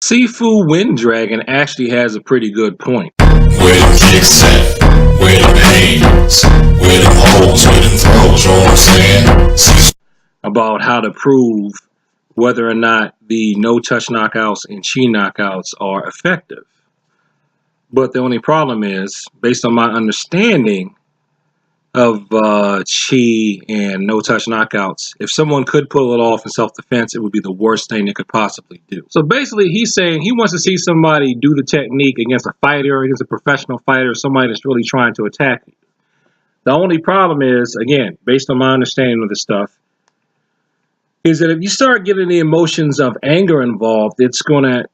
Sifu Wind Dragon actually has a pretty good point. Where them kicks at? Where them pains? Where them holes? Where them throws? You know what I'm saying? About how to prove whether or not the no-touch knockouts and chi knockouts are effective. But the only problem is, based on my understanding of chi and no-touch knockouts, if someone could pull it off in self-defense, it would be the worst thing they could possibly do. So basically, he's saying he wants to see somebody do the technique against a fighter, against a professional fighter, somebody that's really trying to attack you. The only problem is, again, based on my understanding of this stuff, is that if you start getting the emotions of anger involved, it's going to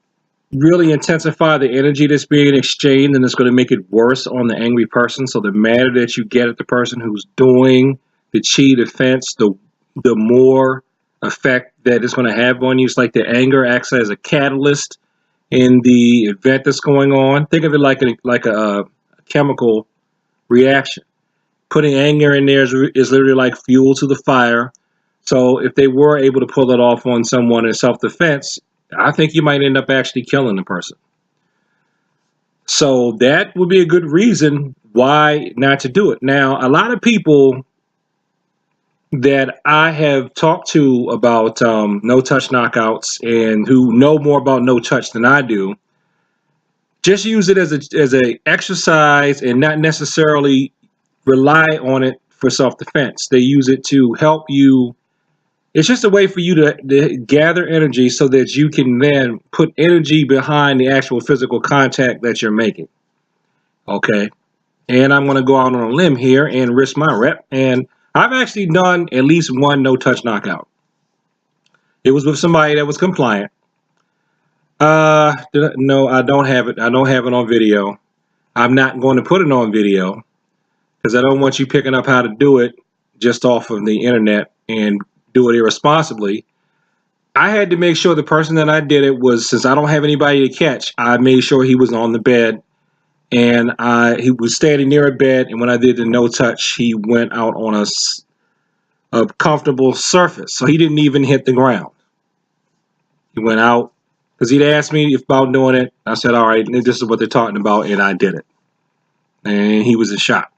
really intensify the energy that's being exchanged, and it's going to make it worse on the angry person. So the madder that you get at the person who's doing the chi defense, the more effect that it's going to have on you. It's like the anger acts as a catalyst in the event that's going on. Think of it like a chemical reaction. Putting anger in there is literally like fuel to the fire. So if they were able to pull it off on someone in self-defense, I think you might end up actually killing the person. So that would be a good reason why not to do it. Now, a lot of people that I have talked to about no-touch knockouts and who know more about no-touch than I do, just use it as a exercise and not necessarily rely on it for self-defense. They use it to help you. It's just a way for you to gather energy so that you can then put energy behind the actual physical contact that you're making. Okay. And I'm going to go out on a limb here and risk my rep. And I've actually done at least one no-touch knockout. It was with somebody that was compliant. No, I don't have it. I don't have it on video. I'm not going to put it on video because I don't want you picking up how to do it just off of the internet and do it irresponsibly. I had to make sure the person that I did it was, since I don't have anybody to catch, I made sure he was on the bed, and he was standing near a bed, and when I did the no touch, he went out on a comfortable surface, so he didn't even hit the ground. He went out because he'd asked me about doing it. I said, all right, this is what they're talking about, and I did it, and he was in shock.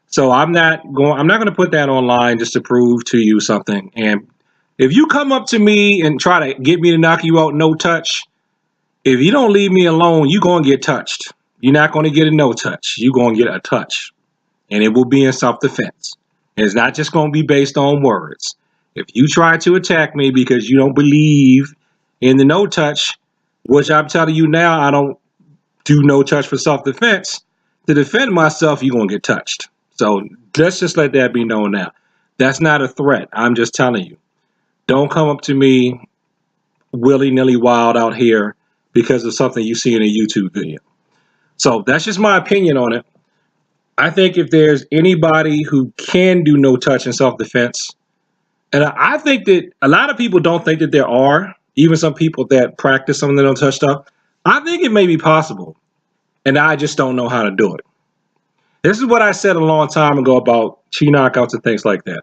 So I'm not going to put that online just to prove to you something. And if you come up to me and try to get me to knock you out no touch, if you don't leave me alone, you're going to get touched. You're not going to get a no touch. You're going to get a touch. And it will be in self-defense. And it's not just going to be based on words. If you try to attack me because you don't believe in the no touch, which I'm telling you now, I don't do no touch for self-defense. To defend myself, you're going to get touched. So let's just let that be known now. That's not a threat. I'm just telling you. Don't come up to me willy-nilly wild out here because of something you see in a YouTube video. So that's just my opinion on it. I think if there's anybody who can do no touch in self-defense, and I think that a lot of people don't think that there are, even some people that practice some of the no touch stuff, I think it may be possible. And I just don't know how to do it. This is what I said a long time ago about chi knockouts and things like that.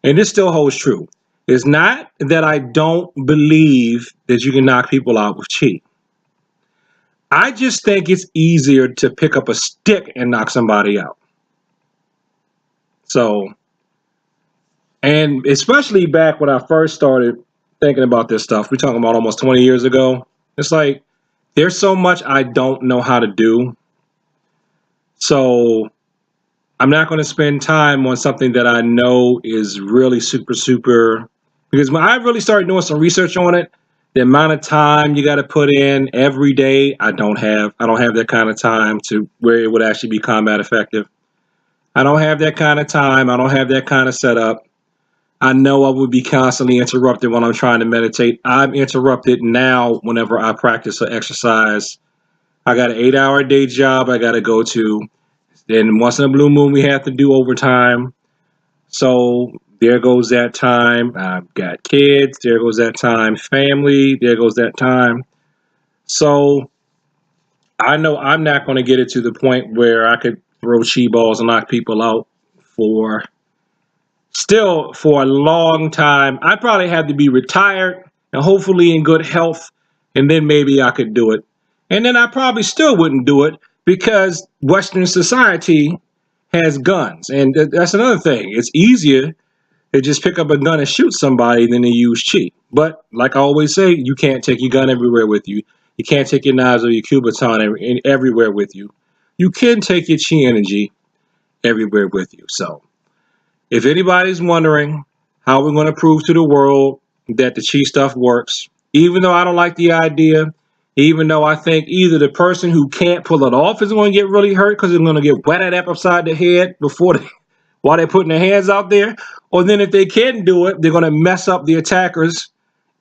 And this still holds true. It's not that I don't believe that you can knock people out with chi. I just think it's easier to pick up a stick and knock somebody out. So, and especially back when I first started thinking about this stuff, we're talking about almost 20 years ago. It's like, there's so much I don't know how to do. So I'm not going to spend time on something that I know is really super, because when I really started doing some research on it, the amount of time you got to put in every day, I don't have that kind of time to where it would actually be combat effective. I don't have that kind of time. I don't have that kind of setup. I know I would be constantly interrupted when I'm trying to meditate. I'm interrupted now whenever I practice or exercise. I got an 8-hour day job I got to go to. Then once in a blue moon, we have to do overtime. So there goes that time. I've got kids. There goes that time. Family. There goes that time. So I know I'm not going to get it to the point where I could throw chi balls and knock people out for a long time. I probably have to be retired and hopefully in good health and then maybe I could do it. And then I probably still wouldn't do it because Western society has guns. And that's another thing. It's easier to just pick up a gun and shoot somebody than to use cheap. But like I always say, you can't take your gun everywhere with you. You can't take your knives or your Kubotan everywhere with you. You can take your chi energy everywhere with you. So if anybody's wondering how we're going to prove to the world that the chi stuff works, even though I don't like the idea, even though I think either the person who can't pull it off is going to get really hurt because they're going to get wetted up upside the head while they're putting their hands out there, or then if they can do it, they're going to mess up the attacker's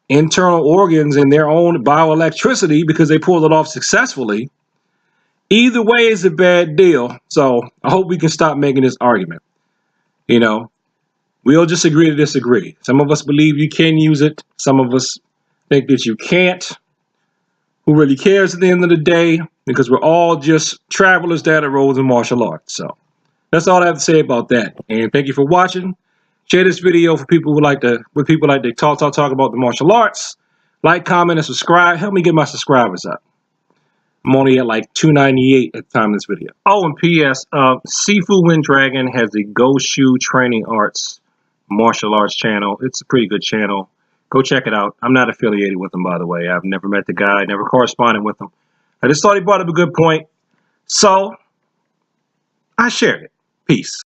internal organs and their own bioelectricity because they pulled it off successfully. Either way is a bad deal. So I hope we can stop making this argument. You know, we'll just agree to disagree. Some of us believe you can use it. Some of us think that you can't. Who really cares at the end of the day? Because we're all just travelers down the roads of martial arts. So that's all I have to say about that. And thank you for watching. Share this video for people who like to, talk about the martial arts. Like, comment, and subscribe. Help me get my subscribers up. I'm only at like 298 at the time of this video. Oh, and P.S. Sifu Wind Dragon has the Goshu Training Arts martial arts channel. It's a pretty good channel. Go check it out. I'm not affiliated with him, by the way. I've never met the guy, never corresponded with him. I just thought he brought up a good point. So I shared it. Peace.